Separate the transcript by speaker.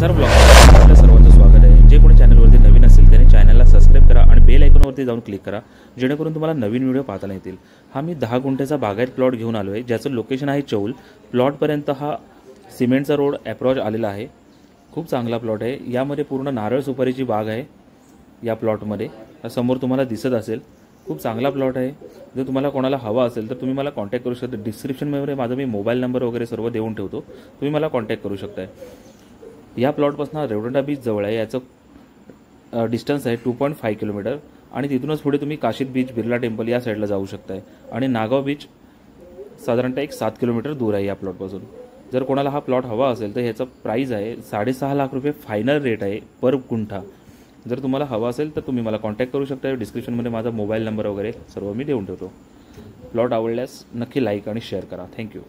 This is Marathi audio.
Speaker 1: SR ब्लॉगमध्ये आपल्या सर्वांचं स्वागत आहे। जे कोणी चॅनलवरती नवीन असेल त्याने चॅनलला सबस्क्राइब करा आणि बेल आयकॉनवरती जाऊन क्लिक करा, जेणेकरून तुम्हाला नवीन व्हिडिओ पाहता येतील। हा मी 10 गुंठ्याचा बागायत प्लॉट घेऊन आलो आहे, ज्याचं लोकेशन आहे चौल। प्लॉटपर्यंत हा सिमेंटचा रोड अप्रोच आलेला आहे। खूप चांगला प्लॉट आहे। यामध्ये पूर्ण नारळ सुपारीची बाग आहे। या प्लॉटमध्ये समोर तुम्हाला दिसत असेल, खूप चांगला प्लॉट आहे। जर तुम्हाला कोणाला हवा असेल तर तुम्ही मला कॉन्टॅक्ट करू शकता। डिस्क्रिप्शनमध्ये माझा मी मोबाईल नंबर वगैरे सर्व देऊन ठेवतो, तुम्ही मला कॉन्टॅक्ट करू शकता। या प्लॉटपासून रेवदंडा बीच जवळ आहे। याचं डिस्टन्स आहे 2.5 किलोमीटर आणि तिथूनच पुढे तुम्ही काशीद बीच, बिर्ला टेम्पल या साईडला जाऊ शकताय आणि नागाव बीच साधारणतः 7 किलोमीटर दूर आहे या प्लॉटपासून। जर कोणाला हा प्लॉट हवा असेल तर ह्याचा प्राइस आहे 6.5 लाख रुपये फायनल रेट आहे पर गुंठा। जर तुम्हाला हवा असेल तर तुम्ही मला कॉन्टॅक्ट करू शकता। डिस्क्रिप्शनमध्ये माझा मोबाईल नंबर वगैरे सर्व मी देऊन ठेवतो। प्लॉट आवडल्यास नक्की लाईक आणि शेअर करा। थँक्यू।